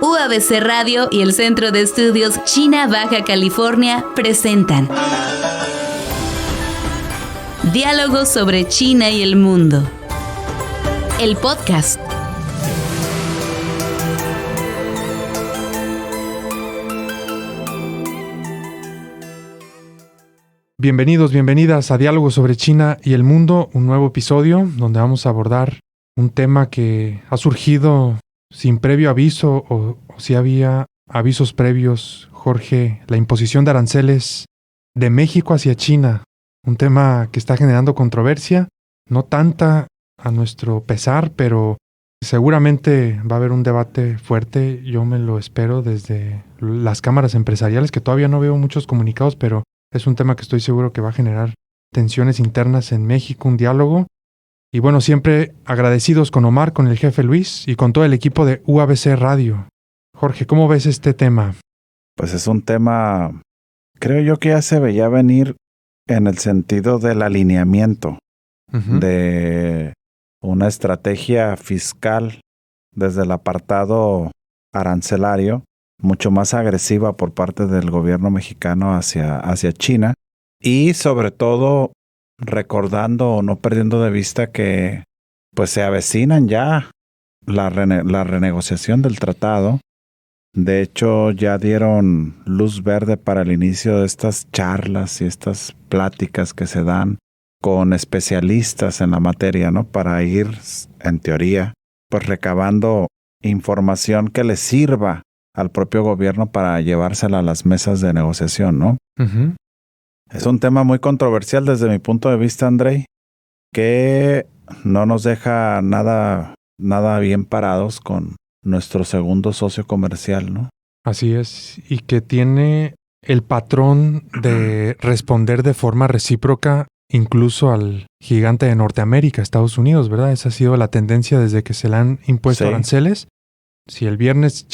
UABC Radio y el Centro de Estudios China Baja California presentan Diálogos sobre China y el mundo. El podcast. Bienvenidos, bienvenidas a Diálogos sobre China y el mundo, un nuevo episodio donde vamos a abordar un tema que ha surgido sin previo aviso o si había avisos previos, Jorge, la imposición de aranceles de México hacia China, un tema que está generando controversia, no tanta a nuestro pesar, pero seguramente va a haber un debate fuerte, yo me lo espero desde las cámaras empresariales, que todavía no veo muchos comunicados, pero es un tema que estoy seguro que va a generar tensiones internas en México, un diálogo. Y bueno, siempre agradecidos con Omar, con el jefe Luis y con todo el equipo de UABC Radio. Jorge, ¿cómo ves este tema? Pues es un tema, creo yo que ya se veía venir en el sentido del alineamiento de una estrategia fiscal desde el apartado arancelario mucho más agresiva por parte del gobierno mexicano hacia China y sobre todo recordando o no perdiendo de vista que pues se avecinan ya la renegociación del tratado. De hecho, ya dieron luz verde para el inicio de estas charlas y estas pláticas que se dan con especialistas en la materia, ¿no? Para ir, en teoría, pues recabando información que les sirva al propio gobierno para llevársela a las mesas de negociación, ¿no? Uh-huh. Es un tema muy controversial desde mi punto de vista, Andrei, que no nos deja nada bien parados con nuestro segundo socio comercial, ¿no? Así es, y que tiene el patrón de responder de forma recíproca incluso al gigante de Norteamérica, Estados Unidos, ¿verdad? Esa ha sido la tendencia desde que se le han impuesto aranceles. Si el viernes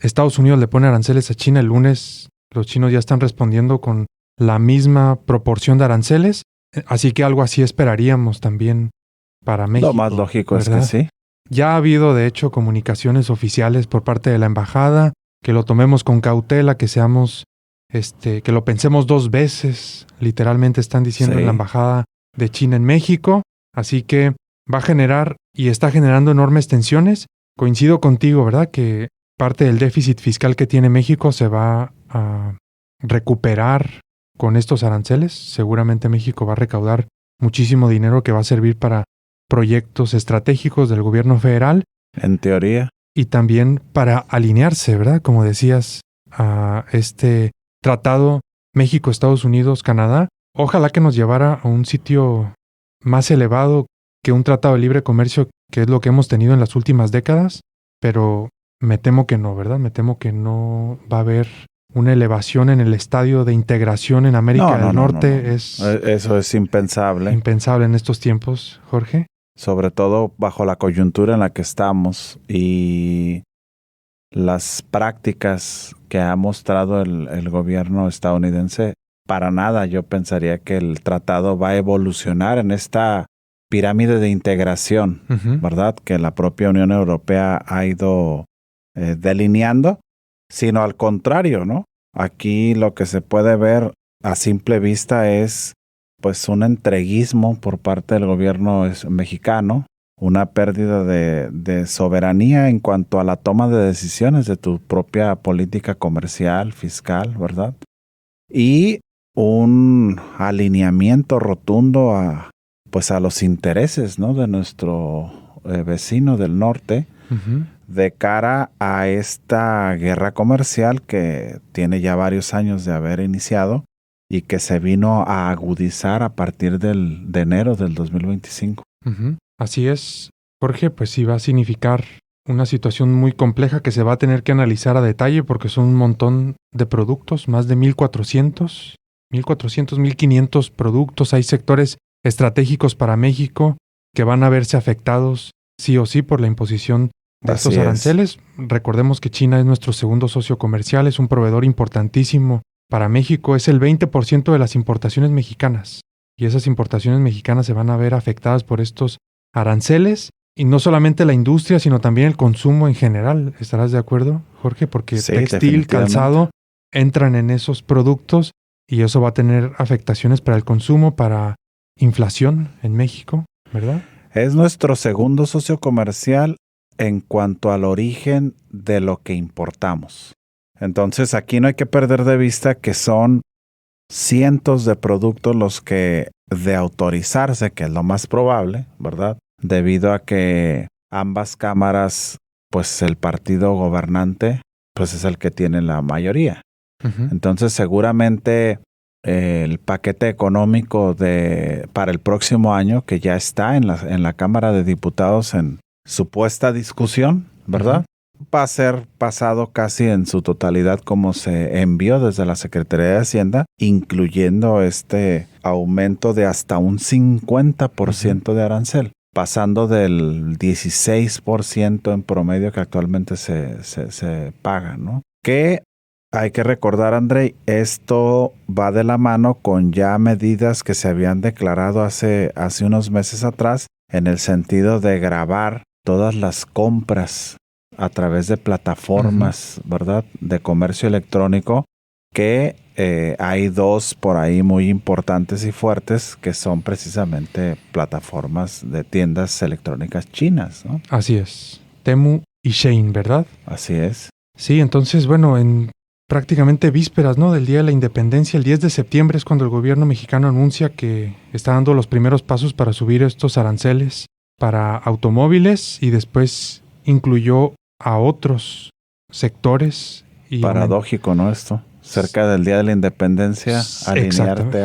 Estados Unidos le pone aranceles a China, el lunes los chinos ya están respondiendo con la misma proporción de aranceles, así que algo así esperaríamos también para México. Lo más lógico, ¿verdad? Es que sí. Ya ha habido, de hecho, comunicaciones oficiales por parte de la embajada, que lo tomemos con cautela, que que lo pensemos dos veces, literalmente están diciendo en la embajada de China en México, así que va a generar y está generando enormes tensiones. Coincido contigo, ¿verdad? Que parte del déficit fiscal que tiene México se va a recuperar con estos aranceles. Seguramente México va a recaudar muchísimo dinero que va a servir para proyectos estratégicos del gobierno federal. En teoría. Y también para alinearse, ¿verdad? Como decías, a este tratado México, Estados Unidos, Canadá. Ojalá que nos llevara a un sitio más elevado que un tratado de libre comercio, que es lo que hemos tenido en las últimas décadas, pero me temo que no, ¿verdad? Me temo que no va a haber una elevación en el estadio de integración en América del Norte. No. Eso es impensable. Impensable en estos tiempos, Jorge. Sobre todo bajo la coyuntura en la que estamos y las prácticas que ha mostrado el gobierno estadounidense. Para nada yo pensaría que el tratado va a evolucionar en esta pirámide de integración, ¿verdad? Que la propia Unión Europea ha ido delineando, sino al contrario, ¿no? Aquí lo que se puede ver a simple vista es pues un entreguismo por parte del gobierno mexicano, una pérdida de soberanía en cuanto a la toma de decisiones de tu propia política comercial, fiscal, ¿verdad? Y un alineamiento rotundo a los intereses, ¿no? De nuestro vecino del norte, de cara a esta guerra comercial que tiene ya varios años de haber iniciado y que se vino a agudizar a partir de enero del 2025. Así es, Jorge, pues sí va a significar una situación muy compleja que se va a tener que analizar a detalle porque son un montón de productos, más de 1,400, 1,500 productos. Hay sectores estratégicos para México que van a verse afectados sí o sí por la imposición de estos aranceles. Recordemos que China es nuestro segundo socio comercial, es un proveedor importantísimo para México, es el 20% de las importaciones mexicanas y esas importaciones mexicanas se van a ver afectadas por estos aranceles Y no solamente la industria, sino también el consumo en general. ¿Estarás de acuerdo, Jorge? Porque Sí, textil, calzado entran en esos productos y eso va a tener afectaciones para el consumo, para inflación en México, ¿verdad? Es nuestro segundo socio comercial en cuanto al origen de lo que importamos. Entonces, aquí no hay que perder de vista que son cientos de productos los que, de autorizarse, que es lo más probable, ¿verdad? Debido a que ambas cámaras, pues el partido gobernante, pues es el que tiene la mayoría. Uh-huh. Entonces, seguramente el paquete económico para el próximo año, que ya está en la Cámara de Diputados en supuesta discusión, ¿verdad? Va a ser pasado casi en su totalidad como se envió desde la Secretaría de Hacienda, incluyendo este aumento de hasta un 50% de arancel, pasando del 16% en promedio que actualmente se paga, ¿no? Que hay que recordar, Andrei, esto va de la mano con ya medidas que se habían declarado hace unos meses atrás, en el sentido de gravar todas las compras a través de plataformas, ¿verdad?, de comercio electrónico, que hay dos por ahí muy importantes y fuertes, que son precisamente plataformas de tiendas electrónicas chinas, ¿no? Así es. Temu y Shein, ¿verdad? Así es. Sí, entonces, bueno, en prácticamente vísperas, ¿no?, del Día de la Independencia, el 10 de septiembre es cuando el gobierno mexicano anuncia que está dando los primeros pasos para subir estos aranceles para automóviles y después incluyó a otros sectores. Y paradójico, ¿no? Esto. Cerca del Día de la Independencia, alinearte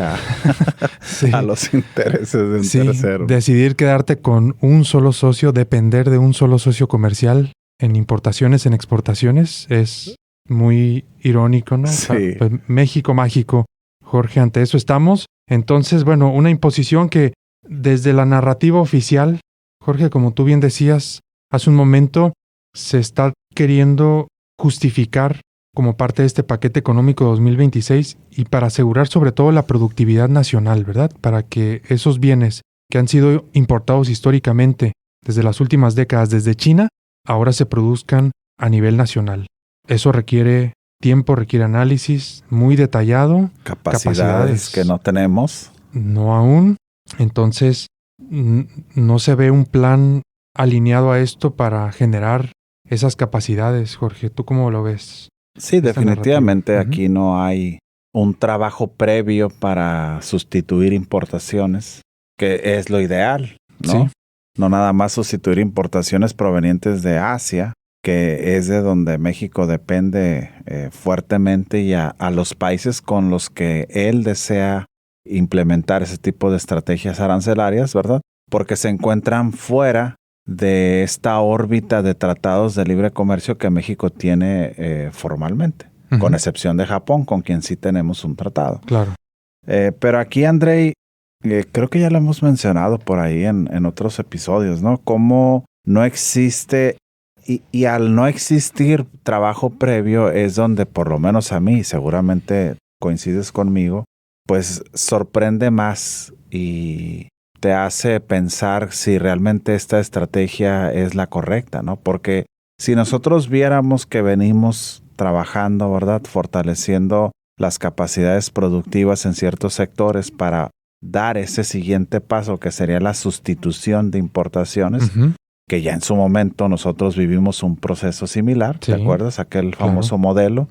sí. a los intereses de un tercero. Decidir quedarte con un solo socio, depender de un solo socio comercial en importaciones, en exportaciones, es muy irónico, ¿no? Sí. Pues, México mágico, Jorge, ante eso estamos. Entonces, bueno, una imposición que desde la narrativa oficial, Jorge, como tú bien decías hace un momento, se está queriendo justificar como parte de este paquete económico 2026 y para asegurar sobre todo la productividad nacional, ¿verdad? Para que esos bienes que han sido importados históricamente desde las últimas décadas desde China, ahora se produzcan a nivel nacional. Eso requiere tiempo, requiere análisis muy detallado. Capacidades que no tenemos. No aún. Entonces, no se ve un plan alineado a esto para generar esas capacidades, Jorge. ¿Tú cómo lo ves? Sí, definitivamente aquí no hay un trabajo previo para sustituir importaciones, que es lo ideal, ¿no? Sí. No nada más sustituir importaciones provenientes de Asia, que es de donde México depende fuertemente, y a los países con los que él desea implementar ese tipo de estrategias arancelarias, ¿verdad? Porque se encuentran fuera de esta órbita de tratados de libre comercio que México tiene formalmente, con excepción de Japón, con quien sí tenemos un tratado. Claro. Pero aquí, Andrei, creo que ya lo hemos mencionado por ahí en otros episodios, ¿no? Cómo no existe, y al no existir trabajo previo es donde, por lo menos a mí, seguramente coincides conmigo, pues sorprende más y te hace pensar si realmente esta estrategia es la correcta, ¿no? Porque si nosotros viéramos que venimos trabajando, ¿verdad?, fortaleciendo las capacidades productivas en ciertos sectores para dar ese siguiente paso, que sería la sustitución de importaciones, que ya en su momento nosotros vivimos un proceso similar, ¿te acuerdas? Aquel famoso modelo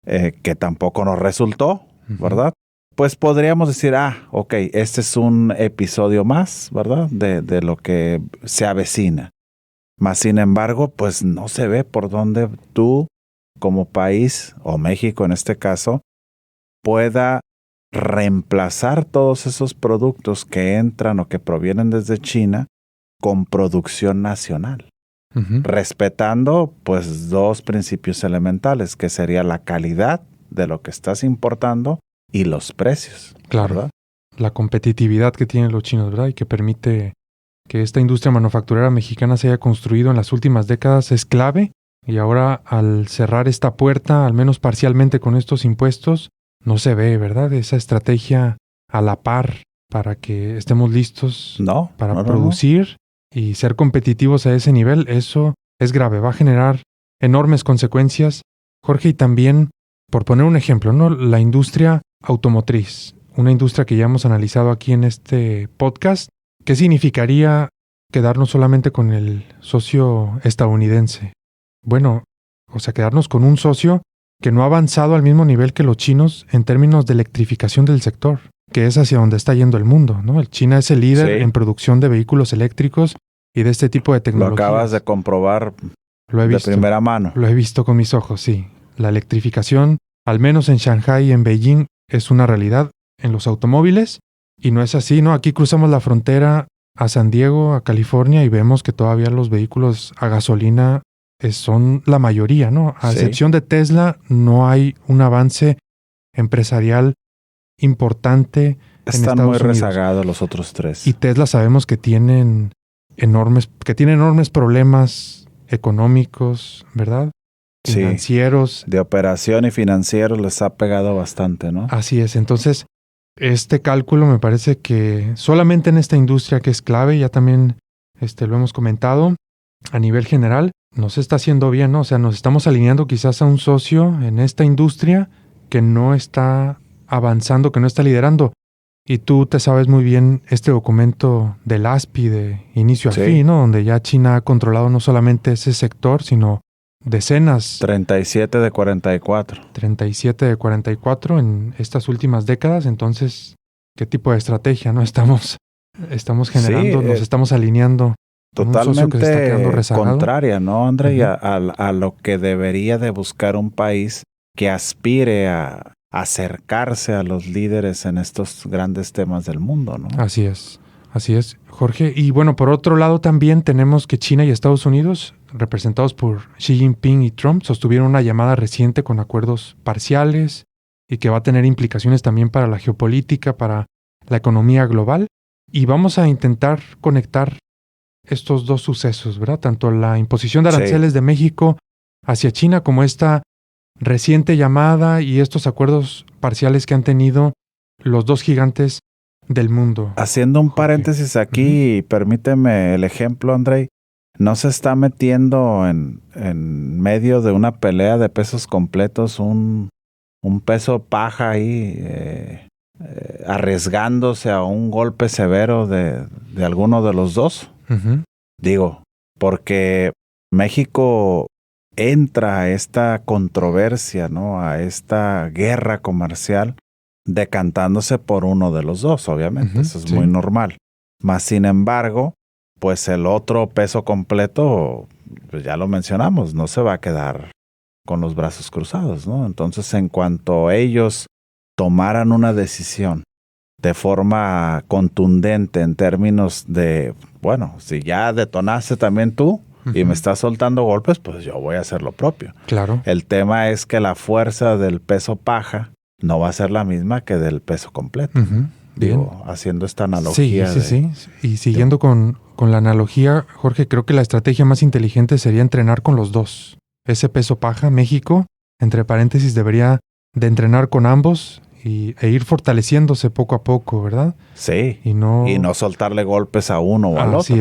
que tampoco nos resultó, ¿verdad? Pues podríamos decir, ok, este es un episodio más, ¿verdad?, de lo que se avecina. Mas, sin embargo, pues no se ve por dónde tú, como país, o México en este caso, pueda reemplazar todos esos productos que entran o que provienen desde China con producción nacional. Respetando, pues, dos principios elementales, que sería la calidad de lo que estás importando y los precios. Claro. ¿Verdad? La competitividad que tienen los chinos, ¿verdad? Y que permite que esta industria manufacturera mexicana se haya construido en las últimas décadas es clave. Y ahora, al cerrar esta puerta, al menos parcialmente con estos impuestos, no se ve, ¿verdad?, esa estrategia a la par para que estemos listos para producir y ser competitivos a ese nivel, eso es grave, va a generar enormes consecuencias, Jorge, y también, por poner un ejemplo, ¿no? La industria automotriz, una industria que ya hemos analizado aquí en este podcast, ¿qué significaría quedarnos solamente con el socio estadounidense? Bueno, o sea, quedarnos con un socio que no ha avanzado al mismo nivel que los chinos en términos de electrificación del sector, que es hacia donde está yendo el mundo, ¿no? China es el líder en producción de vehículos eléctricos y de este tipo de tecnologías. Lo acabas de comprobar Lo he visto, de primera mano. Lo he visto con mis ojos, sí. La electrificación, al menos en Shanghái y en Beijing, es una realidad en los automóviles y no es así, ¿no? Aquí cruzamos la frontera a San Diego, a California, y vemos que todavía los vehículos a gasolina son la mayoría, ¿no? A excepción de Tesla, no hay un avance empresarial importante. Están muy rezagados los otros tres. Y Tesla sabemos que tienen enormes problemas económicos, ¿verdad? Financieros. De operación y financieros les ha pegado bastante, ¿no? Así es. Entonces, este cálculo me parece que solamente en esta industria que es clave, ya también lo hemos comentado, a nivel general, nos está haciendo bien, ¿no? O sea, nos estamos alineando quizás a un socio en esta industria que no está avanzando, que no está liderando. Y tú te sabes muy bien este documento del ASPI de inicio a fin, ¿no? Donde ya China ha controlado no solamente ese sector, sino decenas. 37 de 44. 37 de 44 en estas últimas décadas. Entonces, ¿qué tipo de estrategia, no? Estamos generando, nos estamos alineando. Totalmente contraria, ¿no, André? Uh-huh. A lo que debería de buscar un país que aspire a acercarse a los líderes en estos grandes temas del mundo, ¿no? Así es, Jorge. Y bueno, por otro lado también tenemos que China y Estados Unidos, representados por Xi Jinping y Trump, sostuvieron una llamada reciente con acuerdos parciales y que va a tener implicaciones también para la geopolítica, para la economía global. Y vamos a intentar conectar estos dos sucesos, ¿verdad? Tanto la imposición de aranceles de México hacia China como esta reciente llamada y estos acuerdos parciales que han tenido los dos gigantes del mundo. Haciendo un paréntesis aquí, permíteme el ejemplo, André. ¿No se está metiendo en medio de una pelea de pesos completos un peso paja ahí, arriesgándose a un golpe severo de alguno de los dos? Uh-huh. Digo, porque México entra a esta controversia, ¿no? A esta guerra comercial decantándose por uno de los dos, obviamente. Uh-huh, eso es muy normal. Mas, sin embargo, pues el otro peso completo, pues ya lo mencionamos, no se va a quedar con los brazos cruzados, ¿no? Entonces, en cuanto ellos tomaran una decisión de forma contundente en términos de, bueno, si ya detonaste también tú, uh-huh, y me estás soltando golpes, pues yo voy a hacer lo propio. Claro. El tema es que la fuerza del peso paja no va a ser la misma que del peso completo. Uh-huh. Digo, haciendo esta analogía. Sí. Y siguiendo con la analogía, Jorge, creo que la estrategia más inteligente sería entrenar con los dos. Ese peso paja, México, entre paréntesis, debería de entrenar con ambos e ir fortaleciéndose poco a poco, ¿verdad? Sí. Y no soltarle golpes a uno o al otro.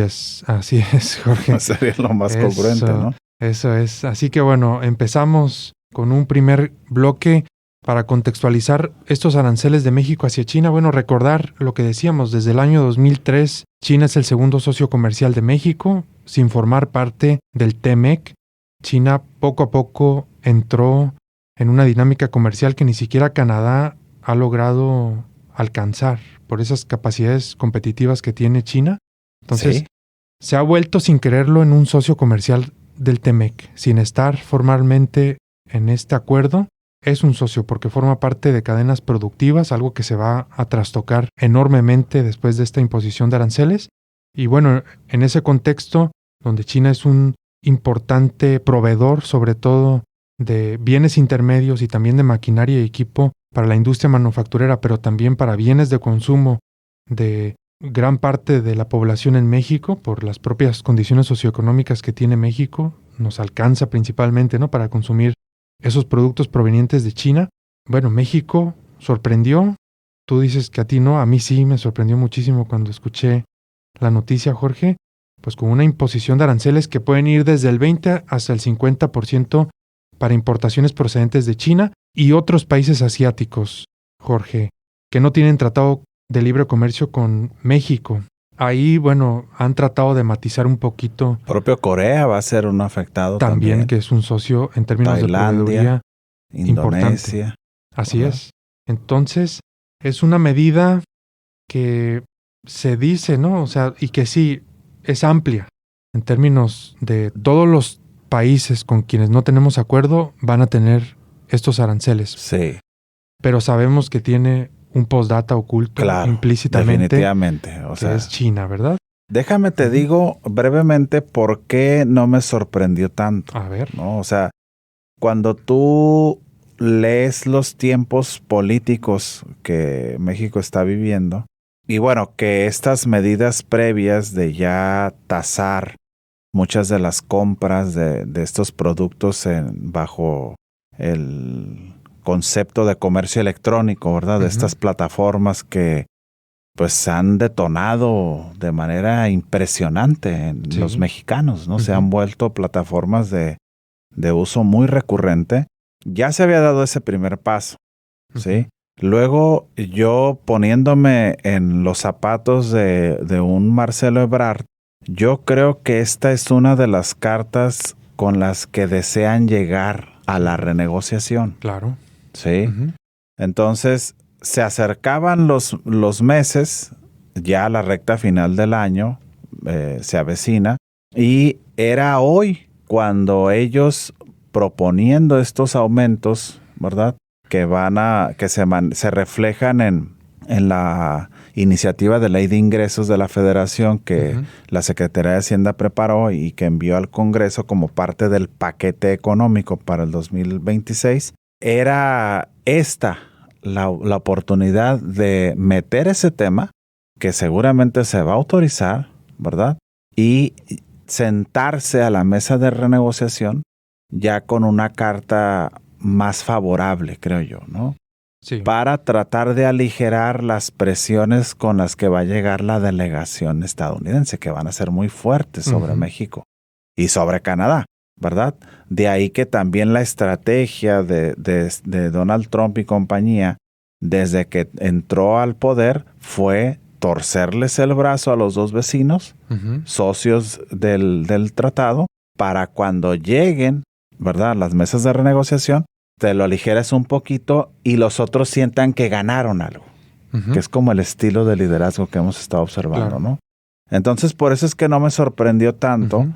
Así es, Jorge. Sería lo más congruente, ¿no? Eso es. Así que bueno, empezamos con un primer bloque para contextualizar estos aranceles de México hacia China. Bueno, recordar lo que decíamos, desde el año 2003, China es el segundo socio comercial de México, sin formar parte del TMEC. China poco a poco entró en una dinámica comercial que ni siquiera Canadá ha logrado alcanzar por esas capacidades competitivas que tiene China. Entonces, se ha vuelto sin quererlo en un socio comercial del TMEC, sin estar formalmente en este acuerdo. Es un socio porque forma parte de cadenas productivas, algo que se va a trastocar enormemente después de esta imposición de aranceles. Y bueno, en ese contexto, donde China es un importante proveedor, sobre todo de bienes intermedios y también de maquinaria y equipo para la industria manufacturera, pero también para bienes de consumo de gran parte de la población en México, por las propias condiciones socioeconómicas que tiene México, nos alcanza principalmente, ¿no?, para consumir esos productos provenientes de China. Bueno, México sorprendió. Tú dices que a ti no, a mí sí me sorprendió muchísimo cuando escuché la noticia, Jorge. pues con una imposición de aranceles que pueden ir desde el 20 hasta el 50% para importaciones procedentes de China y otros países asiáticos, Jorge, que no tienen tratado de libre comercio con México. Ahí, bueno, han tratado de matizar un poquito. Propio Corea va a ser un afectado también. Que es un socio en términos Tailandia, de proveeduría Indonesia. importante. Así es. Entonces, es una medida que se dice, ¿no? O sea, y que sí, es amplia. En términos de todos los países con quienes no tenemos acuerdo, van a tener estos aranceles. Sí. Pero sabemos que tiene un postdata oculto implícitamente. Definitivamente. O sea, es China, ¿verdad? Déjame te digo brevemente por qué no me sorprendió tanto. A ver. ¿No? O sea, cuando tú lees los tiempos políticos que México está viviendo, y bueno, que estas medidas previas de ya tasar muchas de las compras de estos productos bajo el concepto de comercio electrónico, ¿verdad? De estas plataformas que pues han detonado de manera impresionante en los mexicanos, ¿no? Se han vuelto plataformas de uso muy recurrente. Ya se había dado ese primer paso, ¿sí? Luego yo poniéndome en los zapatos de un Marcelo Ebrard, yo creo que esta es una de las cartas con las que desean llegar a la renegociación. Claro. Sí. Entonces, se acercaban los meses, ya la recta final del año se avecina, y era hoy cuando ellos proponiendo estos aumentos, ¿verdad? Que se reflejan en la iniciativa de ley de ingresos de la Federación que la Secretaría de Hacienda preparó y que envió al Congreso como parte del paquete económico para el 2026, era esta la oportunidad de meter ese tema, que seguramente se va a autorizar, ¿verdad? Y sentarse a la mesa de renegociación ya con una carta más favorable, creo yo, ¿no? Sí. Para tratar de aligerar las presiones con las que va a llegar la delegación estadounidense, que van a ser muy fuertes sobre México y sobre Canadá, ¿verdad? De ahí que también la estrategia de Donald Trump y compañía, desde que entró al poder, fue torcerles el brazo a los dos vecinos, socios del tratado, para cuando lleguen, ¿verdad?, las mesas de renegociación, te lo aligeras un poquito y los otros sientan que ganaron algo, que es como el estilo de liderazgo que hemos estado observando, ¿no? Entonces, por eso es que no me sorprendió tanto.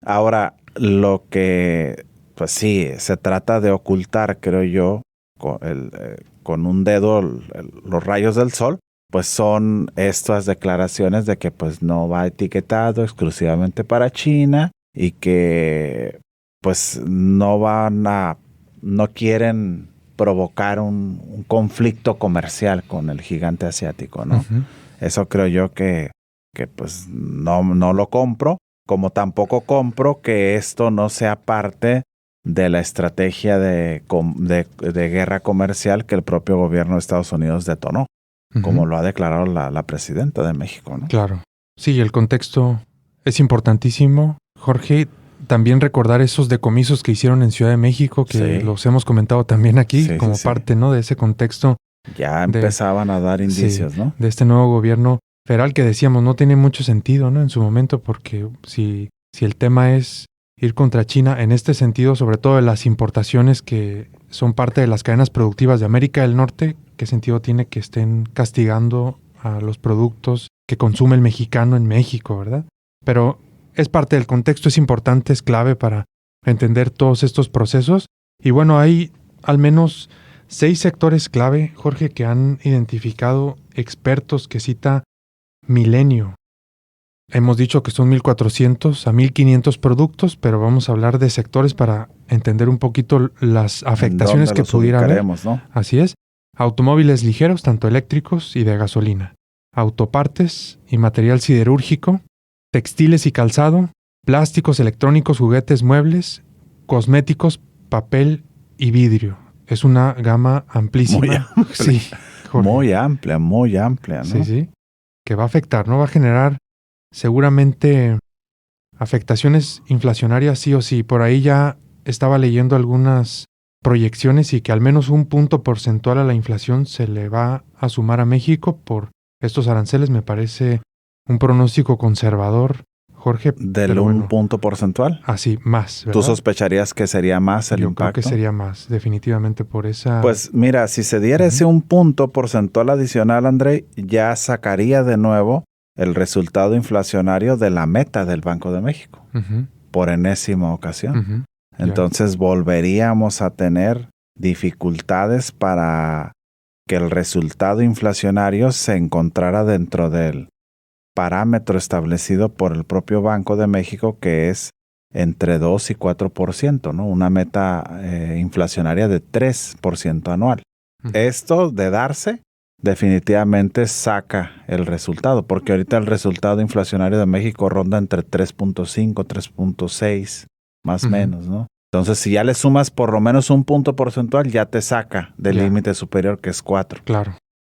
Ahora, lo que, pues sí, se trata de ocultar, creo yo, con un dedo los rayos del sol, pues son estas declaraciones de que pues no va etiquetado exclusivamente para China y que pues no quieren provocar un conflicto comercial con el gigante asiático, ¿no? Eso creo yo que pues no lo compro, como tampoco compro que esto no sea parte de la estrategia de guerra comercial que el propio gobierno de Estados Unidos detonó, como lo ha declarado la presidenta de México, ¿no? Claro. Sí, el contexto es importantísimo, Jorge. También recordar esos decomisos que hicieron en Ciudad de México, que los hemos comentado también aquí, como parte, ¿no?, de ese contexto. Ya empezaban a dar indicios, ¿no? De este nuevo gobierno federal que decíamos no tiene mucho sentido, ¿no?, en su momento, porque si el tema es ir contra China, en este sentido, sobre todo de las importaciones que son parte de las cadenas productivas de América del Norte, ¿qué sentido tiene que estén castigando a los productos que consume el mexicano en México, verdad? Pero es parte del contexto, es importante, es clave para entender todos estos procesos. Y bueno, hay al menos 6 sectores clave, Jorge, que han identificado expertos que cita Milenio. Hemos dicho que son 1,400 a 1,500 productos, pero vamos a hablar de sectores para entender un poquito las afectaciones que pudiera haber, ¿no? Así es. Automóviles ligeros, tanto eléctricos y de gasolina. Autopartes y material siderúrgico. Textiles y calzado, plásticos, electrónicos, juguetes, muebles, cosméticos, papel y vidrio. Es una gama amplísima. Muy amplia. Sí, Jorge. Muy amplia, ¿no? Sí. Que va a afectar, ¿no? Va a generar seguramente afectaciones inflacionarias sí o sí. Por ahí ya estaba leyendo algunas proyecciones y que al menos un punto porcentual a la inflación se le va a sumar a México por estos aranceles. Me parece un pronóstico conservador, Jorge. ¿Del pero un bueno, punto porcentual? así, más, ¿verdad? ¿Tú sospecharías que sería más el Yo impacto? creo que sería más, definitivamente por esa... Pues mira, si se diera ese un punto porcentual adicional, André, ya sacaría de nuevo el resultado inflacionario de la meta del Banco de México Ujú, por enésima ocasión. ujú, ya. Entonces volveríamos a tener dificultades para que el resultado inflacionario se encontrara dentro del parámetro establecido por el propio Banco de México, que es entre 2 y 4%, ¿no? Una meta inflacionaria de 3% anual. Ujú. Esto de darse definitivamente saca el resultado, porque ahorita el resultado inflacionario de México ronda entre 3.5, 3.6, más o Ujú. menos, ¿no? Entonces, si ya le sumas por lo menos un punto porcentual, ya te saca del Ya. límite superior, que es 4. Claro.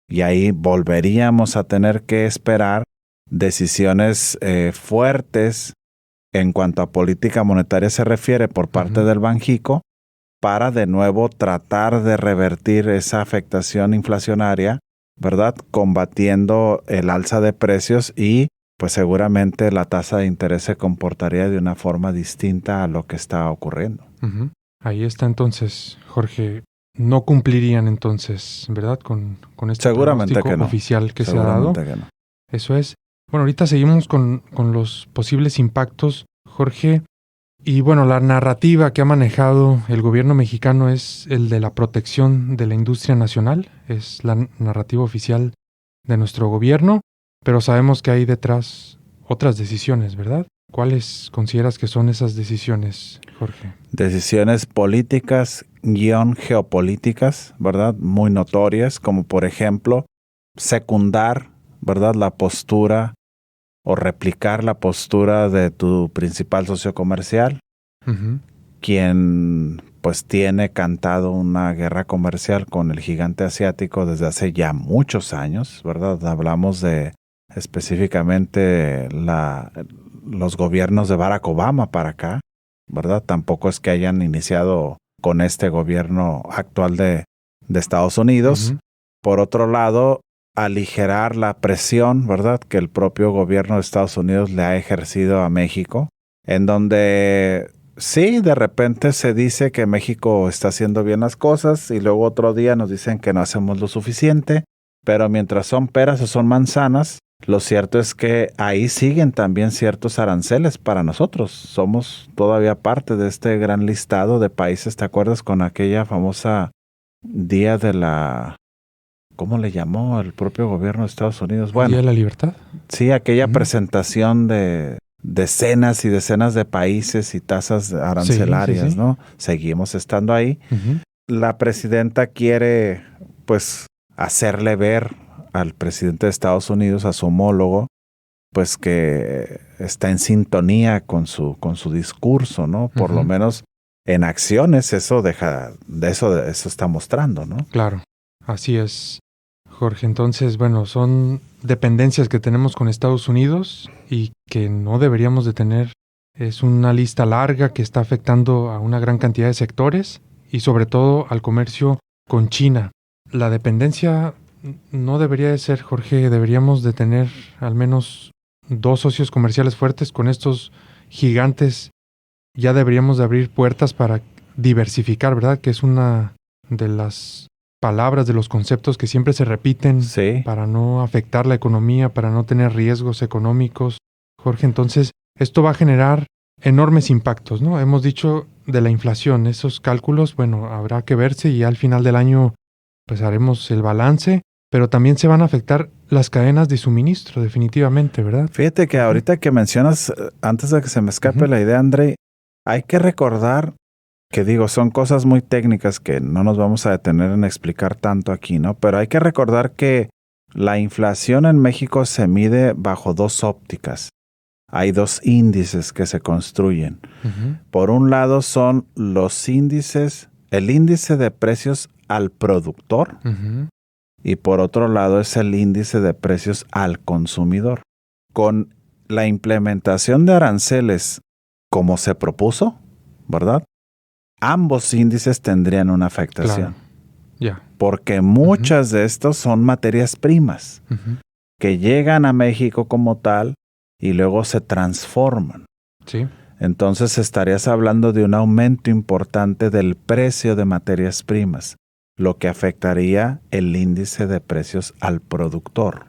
Y ahí volveríamos a tener que esperar decisiones fuertes en cuanto a política monetaria se refiere por parte Ujú. del Banjico para de nuevo tratar de revertir esa afectación inflacionaria, ¿verdad? Combatiendo el alza de precios y pues seguramente la tasa de interés se comportaría de una forma distinta a lo que está ocurriendo. Ujú. Ahí está entonces, Jorge. No cumplirían entonces, ¿verdad? Con este Seguramente pronóstico que no. oficial que se ha dado. Seguramente que no. Eso es. Bueno, ahorita seguimos con los posibles impactos, Jorge. Y bueno, la narrativa que ha manejado el gobierno mexicano es el de la protección de la industria nacional. Es la narrativa oficial de nuestro gobierno, pero sabemos que hay detrás otras decisiones, ¿verdad? ¿Cuáles consideras que son esas decisiones, Jorge? Decisiones políticas, geopolíticas, ¿verdad? Muy notorias, como por ejemplo, secundar, ¿verdad? La postura o replicar la postura de tu principal socio comercial, Ujú. quien pues tiene cantado una guerra comercial con el gigante asiático desde hace ya muchos años, ¿verdad? Hablamos de específicamente los gobiernos de Barack Obama para acá, ¿verdad? Tampoco es que hayan iniciado con este gobierno actual de Estados Unidos. Ujú. Por otro lado, aligerar la presión, ¿verdad?, que el propio gobierno de Estados Unidos le ha ejercido a México, en donde sí, de repente se dice que México está haciendo bien las cosas y luego otro día nos dicen que no hacemos lo suficiente, pero mientras son peras o son manzanas, lo cierto es que ahí siguen también ciertos aranceles para nosotros. Somos todavía parte de este gran listado de países, ¿te acuerdas con aquella famosa día de la... ¿Cómo le llamó el propio gobierno de Estados Unidos? ¿El Bueno, Día de la Libertad? sí, aquella Ujú. presentación de decenas y decenas de países y tasas arancelarias, sí. ¿no? Seguimos estando ahí. Ujú. La presidenta quiere, pues, hacerle ver al presidente de Estados Unidos, a su homólogo, pues que está en sintonía con su discurso, ¿no? Por lo Ujú. menos en acciones eso eso está mostrando, ¿no? Claro, así es, Jorge. Entonces, bueno, son dependencias que tenemos con Estados Unidos y que no deberíamos de tener. Es una lista larga que está afectando a una gran cantidad de sectores y sobre todo al comercio con China. La dependencia no debería de ser, Jorge. Deberíamos de tener al menos 2 socios comerciales fuertes con estos gigantes. Ya deberíamos de abrir puertas para diversificar, ¿verdad? Que es una de las palabras, de los conceptos que siempre se repiten Sí. para no afectar la economía, para no tener riesgos económicos. Jorge, entonces, esto va a generar enormes impactos, ¿no? Hemos dicho de la inflación, esos cálculos, bueno, habrá que verse y al final del año pues haremos el balance, pero también se van a afectar las cadenas de suministro, definitivamente, ¿verdad? Fíjate que ahorita que mencionas, antes de que se me escape la idea, André, hay que recordar que digo, son cosas muy técnicas que no nos vamos a detener en explicar tanto aquí, ¿no? Pero hay que recordar que la inflación en México se mide bajo 2 ópticas. Hay 2 índices que se construyen. Ujú. Por un lado son los índices, el índice de precios al productor, Ujú. y por otro lado es el índice de precios al consumidor. Con la implementación de aranceles como se propuso, ¿verdad? Ambos índices tendrían una afectación. Claro. Ya. Porque muchas de estos son materias primas que llegan a México como tal y luego se transforman. Sí. Entonces estarías hablando de un aumento importante del precio de materias primas, lo que afectaría el índice de precios al productor.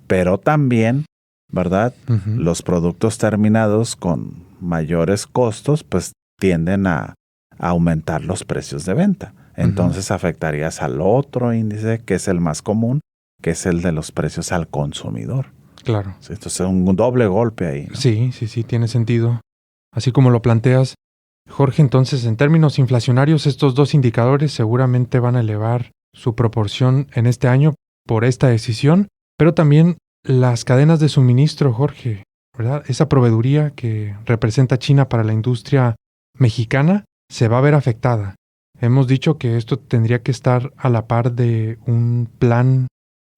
Pero también, ¿verdad? Los productos terminados con mayores costos, pues tienden a aumentar los precios de venta. Entonces afectarías al otro índice, que es el más común, que es el de los precios al consumidor. Claro. Entonces es un doble golpe ahí, ¿no? Sí, tiene sentido. Así como lo planteas, Jorge, entonces en términos inflacionarios, estos dos indicadores seguramente van a elevar su proporción en este año por esta decisión, pero también las cadenas de suministro, Jorge, ¿verdad? Esa proveeduría que representa China para la industria mexicana se va a ver afectada. Hemos dicho que esto tendría que estar a la par de un plan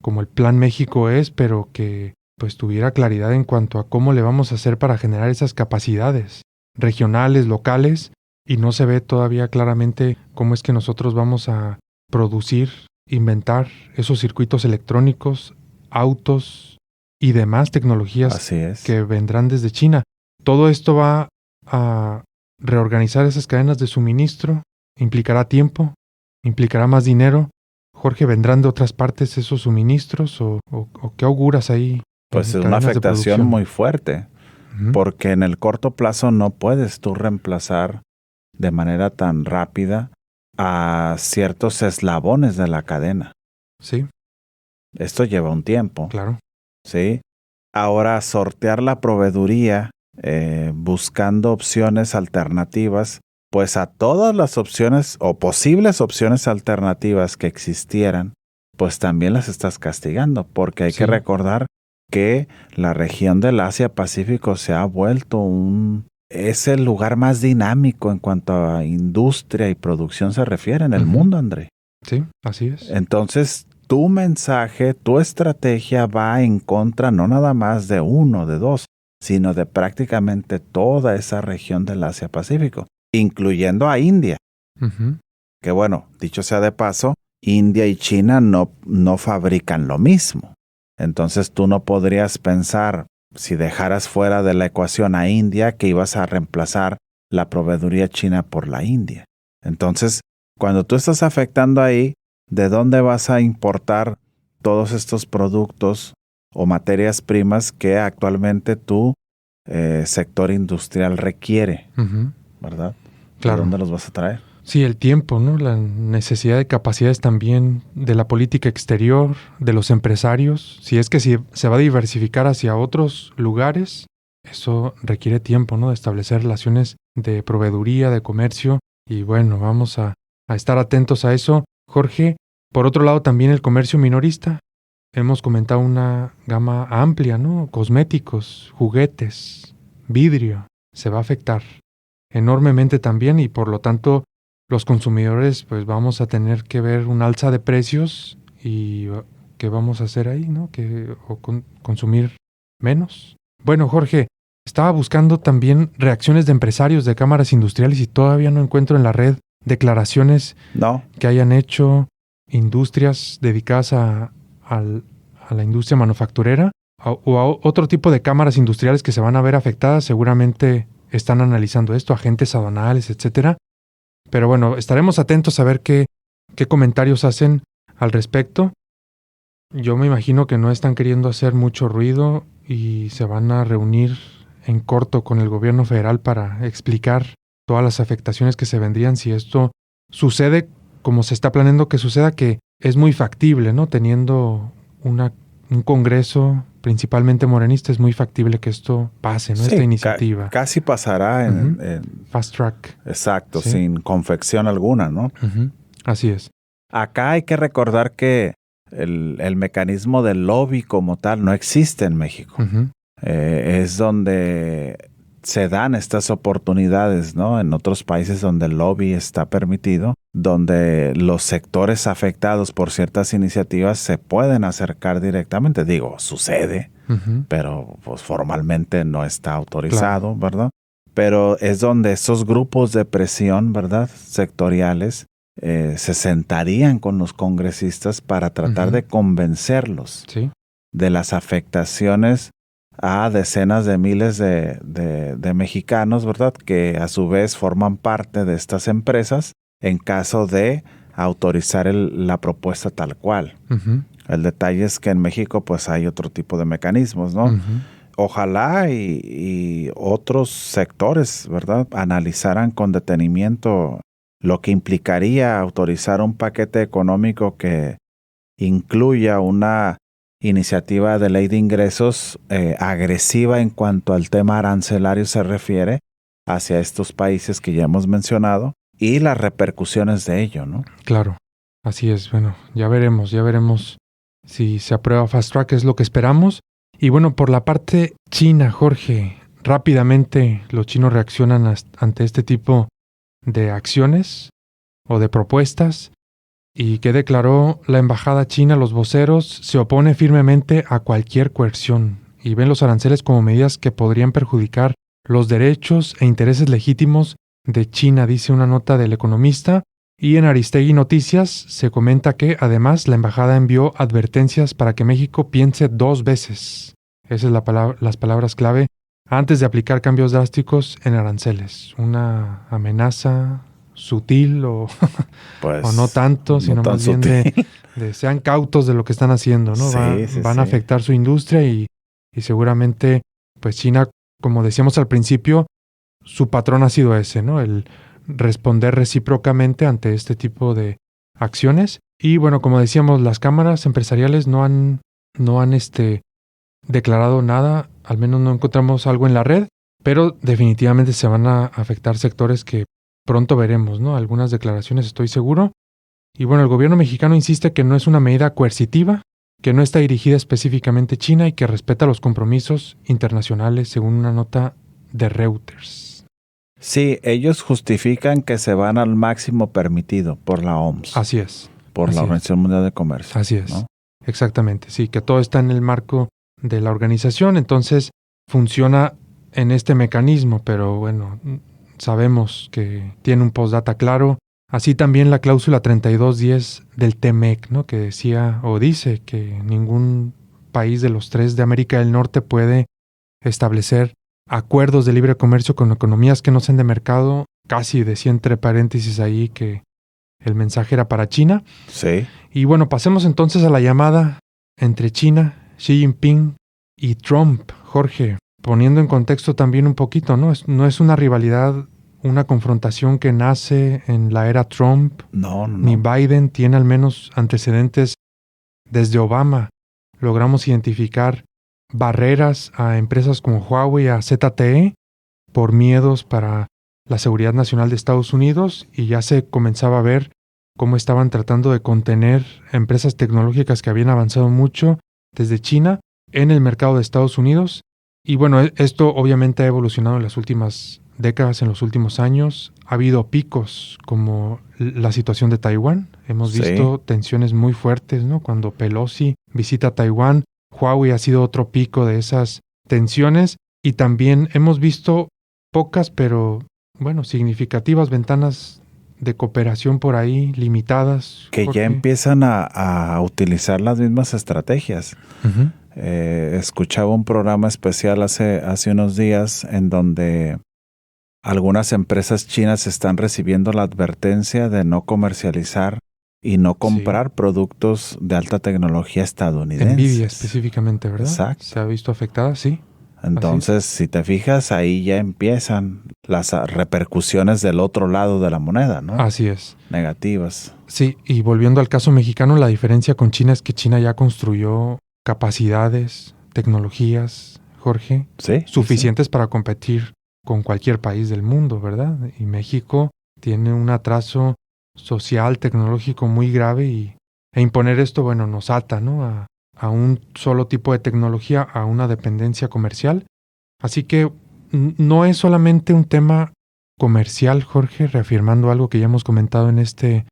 como el Plan México es, pero que pues tuviera claridad en cuanto a cómo le vamos a hacer para generar esas capacidades regionales, locales, y no se ve todavía claramente cómo es que nosotros vamos a producir, inventar esos circuitos electrónicos, autos y demás tecnologías que vendrán desde China. Todo esto va a reorganizar esas cadenas de suministro, implicará tiempo, implicará más dinero. Jorge, ¿vendrán de otras partes esos suministros o qué auguras ahí? Pues es una afectación muy fuerte, porque en el corto plazo no puedes tú reemplazar de manera tan rápida a ciertos eslabones de la cadena. Sí. Esto lleva un tiempo. Claro. Sí. Ahora, sortear la proveeduría buscando opciones alternativas, pues a todas las opciones o posibles opciones alternativas que existieran, pues también las estás castigando, porque hay que recordar que la región del Asia-Pacífico se ha vuelto es el lugar más dinámico en cuanto a industria y producción se refiere en el mundo, André. Sí, así es. Entonces, tu mensaje, tu estrategia va en contra no nada más de uno, de dos, sino de prácticamente toda esa región del Asia-Pacífico, incluyendo a India. Que bueno, dicho sea de paso, India y China no fabrican lo mismo. Entonces tú no podrías pensar, si dejaras fuera de la ecuación a India, que ibas a reemplazar la proveeduría china por la India. Entonces, cuando tú estás afectando ahí, ¿de dónde vas a importar todos estos productos o materias primas que actualmente tu sector industrial requiere? ¿Verdad? Claro. ¿De dónde los vas a traer? Sí, el tiempo, ¿no? La necesidad de capacidades también de la política exterior, de los empresarios. Si es que se va a diversificar hacia otros lugares, eso requiere tiempo, ¿no? De establecer relaciones de proveeduría, de comercio. Y bueno, vamos a estar atentos a eso. Jorge, por otro lado también el comercio minorista. Hemos comentado una gama amplia, ¿no? Cosméticos, juguetes, vidrio. Se va a afectar enormemente también y por lo tanto los consumidores pues vamos a tener que ver un alza de precios y ¿qué vamos a hacer ahí, no? Consumir menos. Bueno, Jorge, estaba buscando también reacciones de empresarios de cámaras industriales y todavía no encuentro en la red declaraciones que hayan hecho industrias dedicadas a la industria manufacturera o a otro tipo de cámaras industriales que se van a ver afectadas. Seguramente están analizando esto, agentes aduanales, etcétera. Pero bueno, estaremos atentos a ver qué comentarios hacen al respecto. Yo me imagino que no están queriendo hacer mucho ruido y se van a reunir en corto con el gobierno federal para explicar todas las afectaciones que se vendrían si esto sucede como se está planeando que suceda, que es muy factible, ¿no? Teniendo un congreso principalmente morenista, es muy factible que esto pase, ¿no? Esta iniciativa. Casi pasará en fast track. Exacto, sin confección alguna, ¿no? Así es. Acá hay que recordar que el mecanismo del lobby como tal no existe en México. Es donde se dan estas oportunidades, ¿no? En otros países donde el lobby está permitido, donde los sectores afectados por ciertas iniciativas se pueden acercar directamente. Digo, sucede, pero pues formalmente no está autorizado, claro, ¿verdad? Pero es donde esos grupos de presión, ¿verdad?, sectoriales, se sentarían con los congresistas para tratar de convencerlos de las afectaciones a decenas de miles de mexicanos, ¿verdad?, que a su vez forman parte de estas empresas en caso de autorizar la propuesta tal cual. El detalle es que en México pues hay otro tipo de mecanismos, ¿no? Ojalá y otros sectores, ¿verdad?, analizaran con detenimiento lo que implicaría autorizar un paquete económico que incluya una iniciativa de ley de ingresos agresiva en cuanto al tema arancelario se refiere hacia estos países que ya hemos mencionado y las repercusiones de ello, ¿no? Claro, así es. Bueno, ya veremos si se aprueba Fast Track, es lo que esperamos. Y bueno, por la parte china, Jorge, rápidamente los chinos reaccionan ante este tipo de acciones o de propuestas. ¿Y qué declaró la embajada china? Los voceros se opone firmemente a cualquier coerción y ven los aranceles como medidas que podrían perjudicar los derechos e intereses legítimos de China, dice una nota del Economista. Y en Aristegui Noticias se comenta que, además, la embajada envió advertencias para que México piense 2 veces. Esas son las palabras clave antes de aplicar cambios drásticos en aranceles. Una amenaza sutil o, pues, o no tanto, sino no más bien de sean cautos de lo que están haciendo, ¿no? Van a afectar su industria y seguramente, pues China, como decíamos al principio, su patrón ha sido ese, ¿no? El responder recíprocamente ante este tipo de acciones. Y bueno, como decíamos, las cámaras empresariales no han declarado nada, al menos no encontramos algo en la red, pero definitivamente se van a afectar sectores que pronto veremos, ¿no? Algunas declaraciones, estoy seguro. Y bueno, el gobierno mexicano insiste que no es una medida coercitiva, que no está dirigida específicamente a China y que respeta los compromisos internacionales, según una nota de Reuters. Sí, ellos justifican que se van al máximo permitido por la OMS. Así es. Por la Organización Mundial de Comercio. Así es, ¿no? Exactamente. Sí, que todo está en el marco de la organización, entonces funciona en este mecanismo, pero bueno, sabemos que tiene un postdata claro. Así también la cláusula 3210 del TEMEC, ¿no?, que decía o dice que ningún país de los 3 de América del Norte puede establecer acuerdos de libre comercio con economías que no sean de mercado. Casi decía entre paréntesis ahí que el mensaje era para China. Sí. Y bueno, pasemos entonces a la llamada entre China, Xi Jinping y Trump, Jorge, poniendo en contexto también un poquito, ¿no? No es una rivalidad, una confrontación que nace en la era Trump. No. Ni Biden, tiene al menos antecedentes desde Obama. Logramos identificar barreras a empresas como Huawei, a ZTE, por miedos para la seguridad nacional de Estados Unidos, y ya se comenzaba a ver cómo estaban tratando de contener empresas tecnológicas que habían avanzado mucho desde China en el mercado de Estados Unidos. Y bueno, esto obviamente ha evolucionado en las últimas décadas, en los últimos años. Ha habido picos como la situación de Taiwán. Hemos visto tensiones muy fuertes, ¿no? Cuando Pelosi visita Taiwán, Huawei ha sido otro pico de esas tensiones. Y también hemos visto pocas, pero bueno, significativas ventanas de cooperación por ahí, limitadas. Que ya empiezan a utilizar las mismas estrategias. Uh-huh. Escuchaba un programa especial hace unos días en donde algunas empresas chinas están recibiendo la advertencia de no comercializar y no comprar productos de alta tecnología estadounidenses. Nvidia específicamente, ¿verdad? Exacto. Se ha visto afectada, sí. Entonces, si te fijas, ahí ya empiezan las repercusiones del otro lado de la moneda, ¿no? Así es. Negativas. Sí, y volviendo al caso mexicano, la diferencia con China es que China ya construyó capacidades, tecnologías, Jorge, suficientes para competir con cualquier país del mundo, ¿verdad? Y México tiene un atraso social, tecnológico muy grave e imponer esto, bueno, nos ata, ¿no? A un solo tipo de tecnología, a una dependencia comercial. Así que no es solamente un tema comercial, Jorge, reafirmando algo que ya hemos comentado en este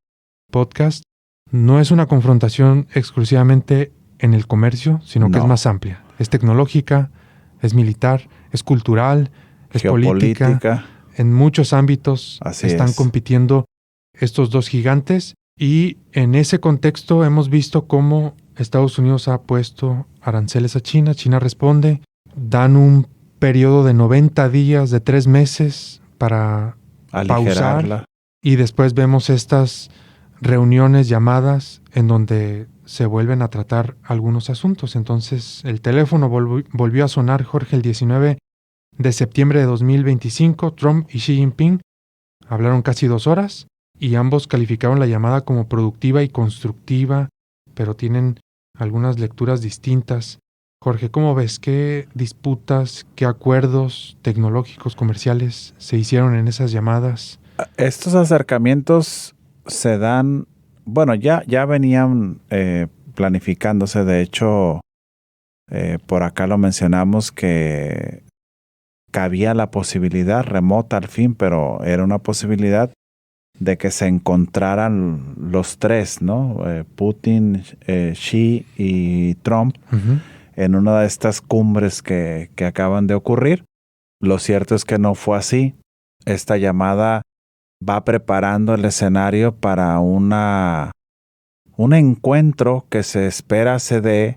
podcast. No es una confrontación exclusivamente en el comercio, sino que es más amplia. Es tecnológica, es militar, es cultural, es política. En muchos ámbitos están compitiendo estos dos gigantes, y en ese contexto hemos visto cómo Estados Unidos ha puesto aranceles a China. China responde, dan un periodo de 90 días, de 3 meses para pausar, y después vemos estas reuniones, llamadas, en donde se vuelven a tratar algunos asuntos. Entonces el teléfono volvió a sonar, Jorge, el 19 de septiembre de 2025. Trump y Xi Jinping hablaron casi 2 horas y ambos calificaron la llamada como productiva y constructiva, pero tienen algunas lecturas distintas. Jorge, ¿cómo ves? ¿Qué disputas, qué acuerdos tecnológicos, comerciales se hicieron en esas llamadas? Estos acercamientos se dan, bueno, ya venían planificándose. De hecho, por acá lo mencionamos que cabía la posibilidad, remota al fin, pero era una posibilidad de que se encontraran los tres, ¿no? Putin, Xi y Trump, en una de estas cumbres que acaban de ocurrir. Lo cierto es que no fue así. Esta llamada va preparando el escenario para un encuentro que se espera se dé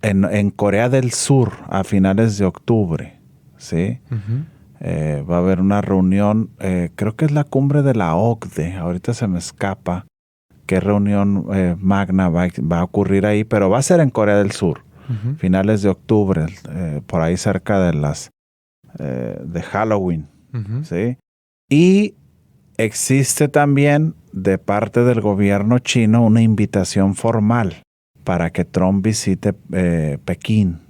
en Corea del Sur a finales de octubre, ¿sí? Va a haber una reunión, creo que es la cumbre de la OCDE, ahorita se me escapa qué reunión magna va a ocurrir ahí, pero va a ser en Corea del Sur, finales de octubre, por ahí cerca de Halloween, ¿sí? Y existe también de parte del gobierno chino una invitación formal para que Trump visite Pekín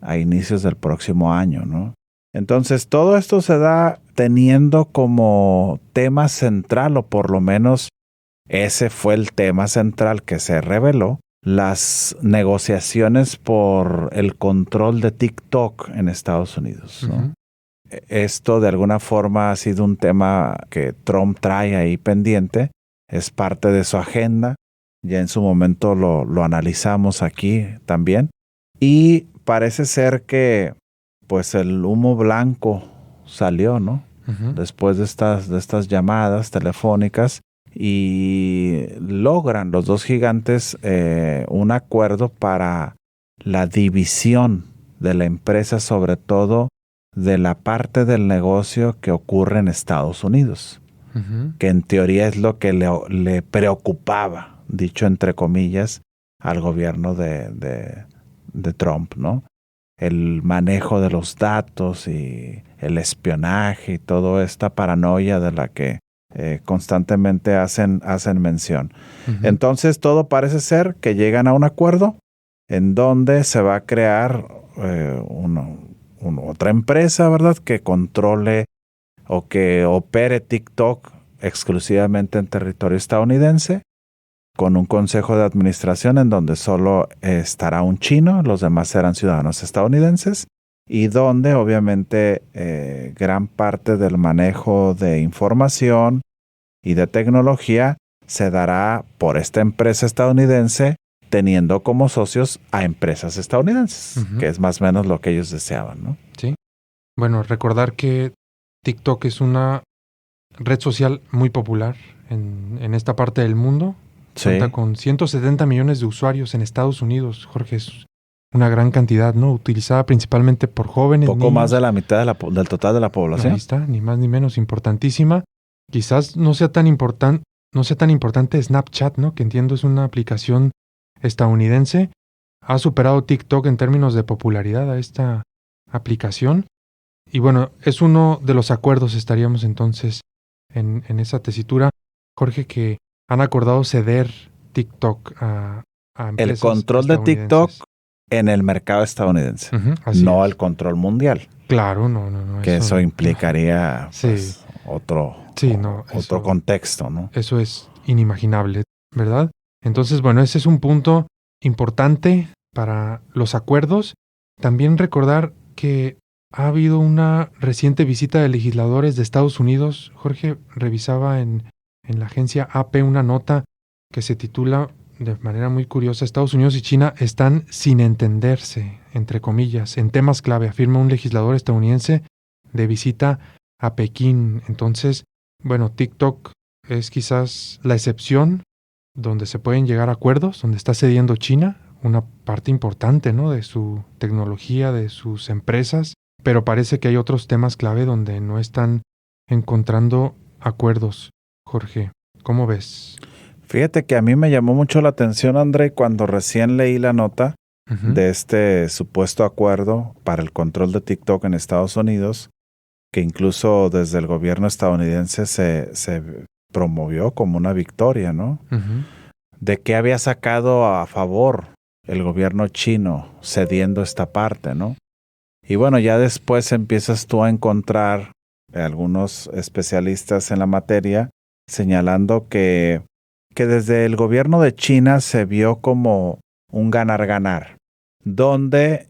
a inicios del próximo año, ¿no? Entonces, todo esto se da teniendo como tema central, o por lo menos ese fue el tema central que se reveló, las negociaciones por el control de TikTok en Estados Unidos, ¿no? Esto de alguna forma ha sido un tema que Trump trae ahí pendiente, es parte de su agenda. Ya en su momento lo analizamos aquí también. Y parece ser que pues el humo blanco salió, ¿no? Después de estas llamadas telefónicas, y logran los dos gigantes un acuerdo para la división de la empresa, sobre todo de la parte del negocio que ocurre en Estados Unidos, que en teoría es lo que le preocupaba, dicho entre comillas, al gobierno de Trump, ¿no? El manejo de los datos y el espionaje y toda esta paranoia de la que constantemente hacen mención. Entonces todo parece ser que llegan a un acuerdo en donde se va a crear otra empresa, ¿verdad?, que controle o que opere TikTok exclusivamente en territorio estadounidense, con un consejo de administración en donde solo estará un chino, los demás serán ciudadanos estadounidenses, y donde obviamente gran parte del manejo de información y de tecnología se dará por esta empresa estadounidense, teniendo como socios a empresas estadounidenses, que es más o menos lo que ellos deseaban, ¿no? Sí. Bueno, recordar que TikTok es una red social muy popular en esta parte del mundo. Sí. Cuenta con 170 millones de usuarios en Estados Unidos. Jorge, es una gran cantidad, ¿no? Utilizada principalmente por jóvenes, poco niños. Más de la mitad del total de la población. Ahí está, ni más ni menos, importantísima. Quizás no sea tan importante Snapchat, ¿no? Que entiendo es una aplicación estadounidense. Ha superado TikTok en términos de popularidad a esta aplicación. Y bueno, es uno de los acuerdos, estaríamos entonces en esa tesitura, Jorge, que han acordado ceder TikTok a empresas. El control de TikTok en el mercado estadounidense, no el control mundial. Claro, no. Que eso implicaría pues, otro contexto, ¿no? Eso es inimaginable, ¿verdad? Entonces, bueno, ese es un punto importante para los acuerdos. También recordar que ha habido una reciente visita de legisladores de Estados Unidos. Jorge, revisaba en la agencia AP una nota que se titula de manera muy curiosa: Estados Unidos y China están sin entenderse, entre comillas, en temas clave, afirma un legislador estadounidense de visita a Pekín. Entonces, bueno, TikTok es quizás la excepción donde se pueden llegar a acuerdos, donde está cediendo China una parte importante, ¿no?, de su tecnología, de sus empresas, pero parece que hay otros temas clave donde no están encontrando acuerdos. Jorge, ¿cómo ves? Fíjate que a mí me llamó mucho la atención, André, cuando recién leí la nota de este supuesto acuerdo para el control de TikTok en Estados Unidos, que incluso desde el gobierno estadounidense se promovió como una victoria, ¿no? De qué había sacado a favor el gobierno chino cediendo esta parte, ¿no? Y bueno, ya después empiezas tú a encontrar algunos especialistas en la materia señalando que desde el gobierno de China se vio como un ganar-ganar, donde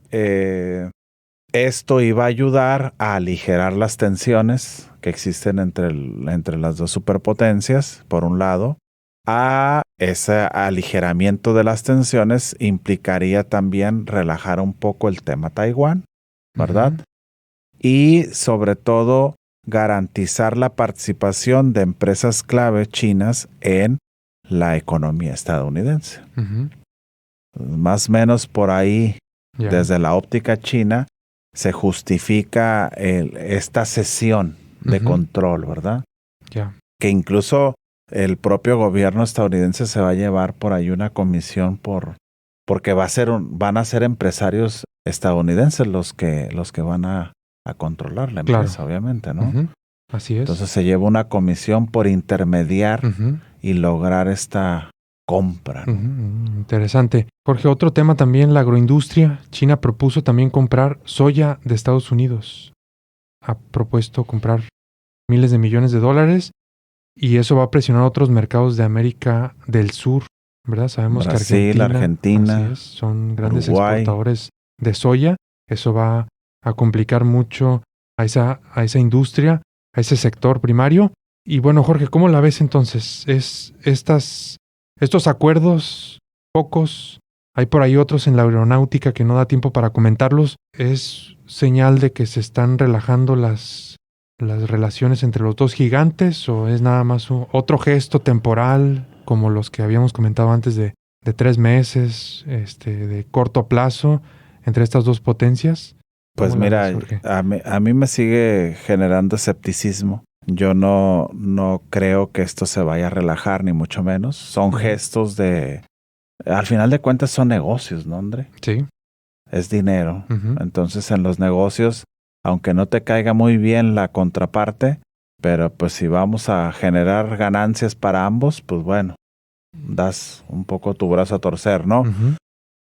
esto iba a ayudar a aligerar las tensiones que existen entre las dos superpotencias, por un lado. A ese aligeramiento de las tensiones implicaría también relajar un poco el tema Taiwán, ¿verdad? Y sobre todo garantizar la participación de empresas clave chinas en la economía estadounidense. Más o menos por ahí, desde la óptica china, se justifica esta cesión de control, ¿verdad? Que incluso el propio gobierno estadounidense se va a llevar por ahí una comisión porque van a ser empresarios estadounidenses los que van a controlar la empresa, obviamente, ¿no? Así es. Entonces se lleva una comisión por intermediar y lograr esta compra, ¿no? Interesante. Jorge, otro tema también, la agroindustria. China propuso también comprar soya de Estados Unidos. Ha propuesto comprar miles de millones de dólares y eso va a presionar a otros mercados de América del Sur, ¿verdad? Sabemos Brasil, que Argentina, así es, son grandes Uruguay, exportadores de soya. Eso va a complicar mucho a esa industria, a ese sector primario. Y bueno, Jorge, ¿cómo la ves entonces? Estos acuerdos, pocos, hay por ahí otros en la aeronáutica que no da tiempo para comentarlos, ¿es señal de que se están relajando las relaciones entre los dos gigantes o es nada más otro gesto temporal como los que habíamos comentado antes de 3 meses, de corto plazo entre estas dos potencias? Pues mira, a mí me sigue generando escepticismo. Yo no creo que esto se vaya a relajar, ni mucho menos. Son gestos al final de cuentas son negocios, ¿no, André? Sí. Es dinero. Entonces en los negocios, aunque no te caiga muy bien la contraparte, pero pues si vamos a generar ganancias para ambos, pues bueno, das un poco tu brazo a torcer, ¿no?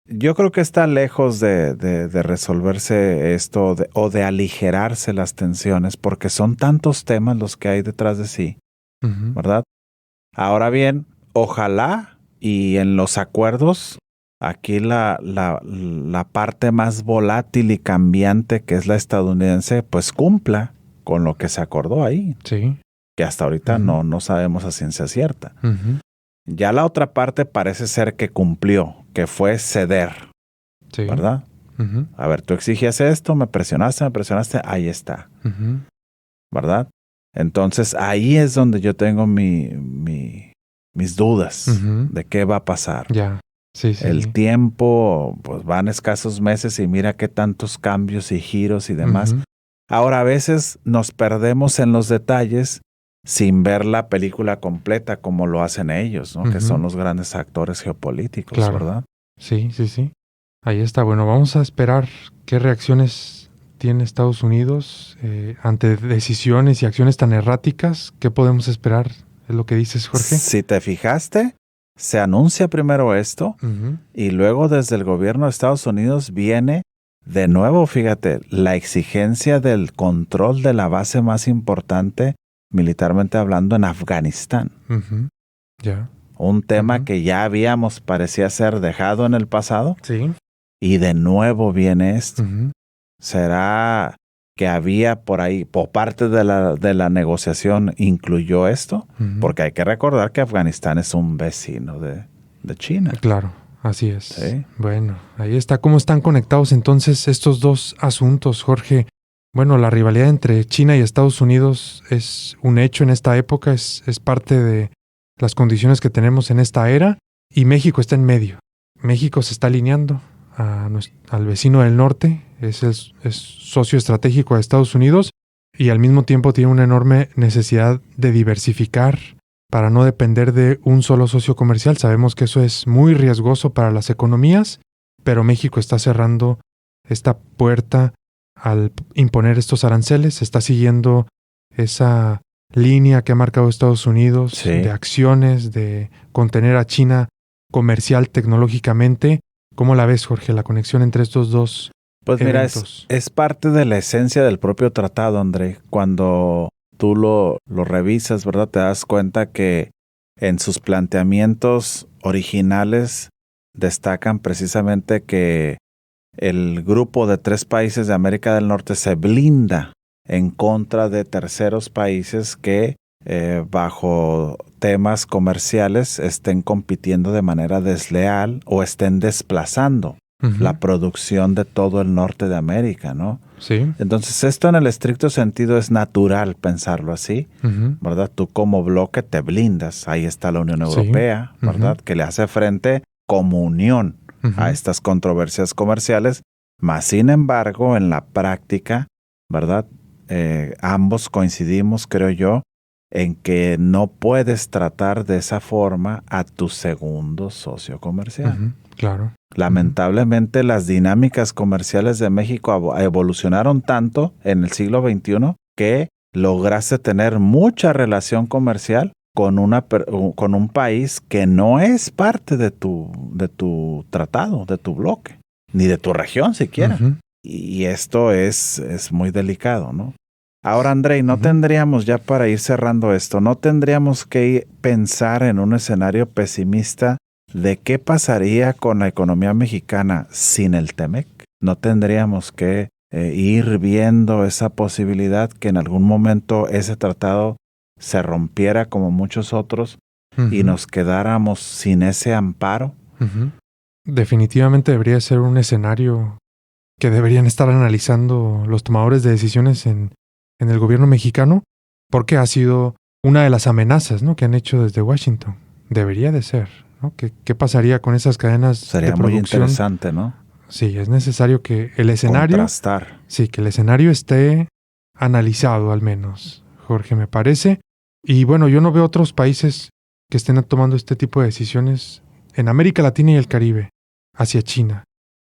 Yo creo que está lejos de resolverse esto o de aligerarse las tensiones porque son tantos temas los que hay detrás de sí, ¿verdad? Ahora bien, ojalá y en los acuerdos, aquí la parte más volátil y cambiante que es la estadounidense, pues cumpla con lo que se acordó ahí. Sí. Que hasta ahorita no sabemos a ciencia cierta. Ya la otra parte parece ser que cumplió, que fue ceder, ¿verdad? A ver, tú exigías esto, me presionaste, ahí está, ¿verdad? Entonces ahí es donde yo tengo mis dudas de qué va a pasar. Sí. El tiempo, pues van escasos meses y mira qué tantos cambios y giros y demás. Ahora a veces nos perdemos en los detalles sin ver la película completa como lo hacen ellos, ¿no? Que son los grandes actores geopolíticos, ¿verdad? Sí. Ahí está. Bueno, vamos a esperar qué reacciones tiene Estados Unidos ante decisiones y acciones tan erráticas. ¿Qué podemos esperar? ¿Es lo que dices, Jorge? Si te fijaste, se anuncia primero esto y luego desde el gobierno de Estados Unidos viene de nuevo, fíjate, la exigencia del control de la base más importante militarmente hablando en Afganistán. Un tema que ya habíamos, parecía ser, dejado en el pasado. Sí. y de nuevo viene esto. Ujú. ¿Será que había por ahí, por parte de la negociación, incluyó esto? Ujú. Porque hay que recordar que Afganistán es un vecino de China. Claro, así es. Sí. Bueno, ahí está. ¿Cómo están conectados entonces estos dos asuntos, Jorge? Bueno, la rivalidad entre China y Estados Unidos es un hecho en esta época, es parte de las condiciones que tenemos en esta era, y México está en medio. México se está alineando al vecino del norte, es socio estratégico de Estados Unidos, y al mismo tiempo tiene una enorme necesidad de diversificar para no depender de un solo socio comercial. Sabemos que eso es muy riesgoso para las economías, pero México está cerrando esta puerta al imponer estos aranceles. Está siguiendo esa línea que ha marcado Estados Unidos, Sí. de acciones, de contener a China comercial tecnológicamente. ¿Cómo la ves, Jorge, la conexión entre estos dos Pues mira, eventos? es parte de la esencia del propio tratado, André. Cuando tú lo revisas, ¿verdad? Te das cuenta que en sus planteamientos originales destacan precisamente que el grupo de 3 países de América del Norte se blinda en contra de terceros países que bajo temas comerciales estén compitiendo de manera desleal o estén desplazando Ujú. la producción de todo el norte de América, ¿no? Sí. Entonces esto en el estricto sentido es natural pensarlo así, Ujú. ¿verdad? Tú como bloque te blindas, ahí está la Unión Sí. Europea, ¿verdad? Que le hace frente como unión Ujú. a estas controversias comerciales, mas sin embargo en la práctica, ¿verdad? Ambos coincidimos, creo yo, en que no puedes tratar de esa forma a tu segundo socio comercial. Ujú. Claro. Lamentablemente las dinámicas comerciales de México evolucionaron tanto en el siglo XXI que lograste tener mucha relación comercial con un país que no es parte de tu tratado, de tu bloque, ni de tu región siquiera. Ujú. Y esto es muy delicado, ¿no? Ahora, Andrei, ¿no Ujú. tendríamos, ya para ir cerrando esto, no tendríamos que pensar en un escenario pesimista de qué pasaría con la economía mexicana sin el TEMEC? ¿No tendríamos que ir viendo esa posibilidad que en algún momento ese tratado se rompiera como muchos otros y Ujú. nos quedáramos sin ese amparo? Ujú. Definitivamente debería ser un escenario que deberían estar analizando los tomadores de decisiones en el gobierno mexicano, porque ha sido una de las amenazas, ¿no?, que han hecho desde Washington. Debería de ser, ¿no? ¿Qué pasaría con esas cadenas Sería de muy producción? interesante, ¿no? Sí, es necesario que el escenario, Contrastar. sí, que el escenario esté analizado al menos, Jorge, me parece. Y bueno, yo no veo otros países que estén tomando este tipo de decisiones en América Latina y el Caribe hacia China.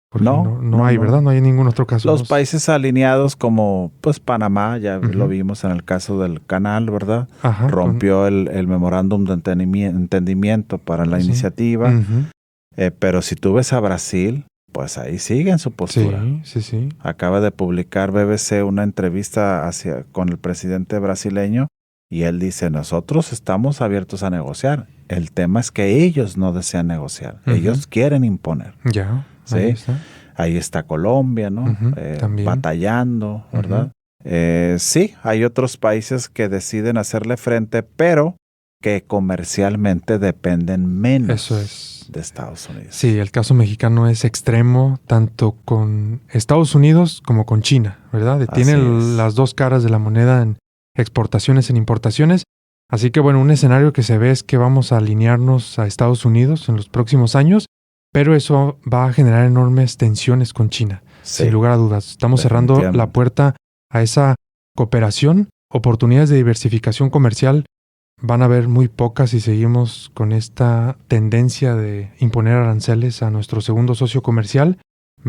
Porque no hay, ¿verdad? No hay en ningún otro caso. Los países alineados como pues Panamá, ya Ujú. lo vimos en el caso del canal, ¿verdad? Ajá, Rompió el memorándum de entendimiento para la Sí. iniciativa. Ujú. Pero si tú ves a Brasil, pues ahí sigue en su postura. Sí. Acaba de publicar BBC una entrevista con el presidente brasileño y él dice, nosotros estamos abiertos a negociar. El tema es que ellos no desean negociar. Ujú. Ellos quieren imponer. Ya, ¿Sí? Ahí está Colombia, ¿no? Ujú, también. Batallando, ¿verdad? Sí, hay otros países que deciden hacerle frente, pero que comercialmente dependen menos Eso es. de Estados Unidos. Sí, el caso mexicano es extremo, tanto con Estados Unidos como con China, ¿verdad? Tiene Así es. las dos caras de la moneda en exportaciones, en importaciones. Así que bueno, un escenario que se ve es que vamos a alinearnos a Estados Unidos en los próximos años, pero eso va a generar enormes tensiones con China, Sí, sin lugar a dudas. Estamos cerrando definitivamente. la puerta a esa cooperación, oportunidades de diversificación comercial. Van a haber muy pocas si seguimos con esta tendencia de imponer aranceles a nuestro segundo socio comercial.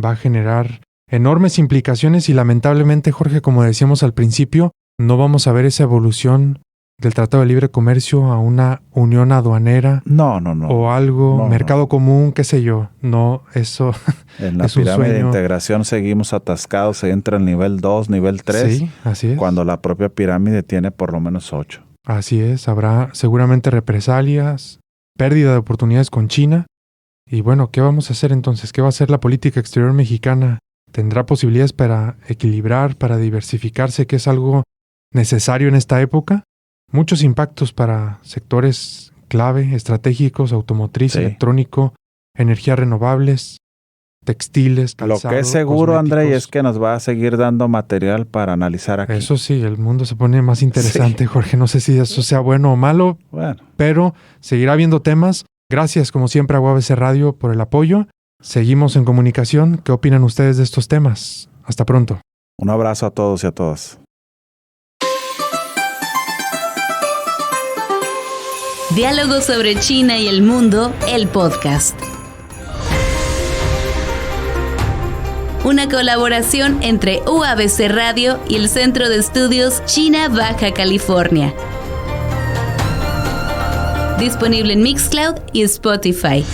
Va a generar enormes implicaciones y lamentablemente, Jorge, como decíamos al principio, no vamos a ver esa evolución del Tratado de Libre Comercio a una unión aduanera No. o algo, mercado común, qué sé yo. No, eso En la es un pirámide de sueño. integración seguimos atascados, se entra el nivel 2, nivel 3, Sí, así es. cuando la propia pirámide tiene por lo menos 8. Así es, habrá seguramente represalias, pérdida de oportunidades con China Y bueno, ¿qué vamos a hacer entonces? ¿Qué va a hacer la política exterior mexicana? ¿Tendrá posibilidades para equilibrar, para diversificarse, que es algo necesario en esta época? Muchos impactos para sectores clave, estratégicos, automotriz, electrónico, energías renovables, textiles, calzado, lo que es seguro, André, es cosméticos. que nos va a seguir dando material para analizar aquí. Eso sí, el mundo se pone más interesante, Sí. Jorge. No sé si eso sea bueno o malo, Bueno, pero seguirá habiendo temas. Gracias, como siempre, a UABC Radio por el apoyo. Seguimos en comunicación. ¿Qué opinan ustedes de estos temas? Hasta pronto. un abrazo a todos y a todas. Diálogos sobre China y el mundo, el podcast. Una colaboración entre UABC Radio y el Centro de Estudios China Baja California. Disponible en Mixcloud y Spotify.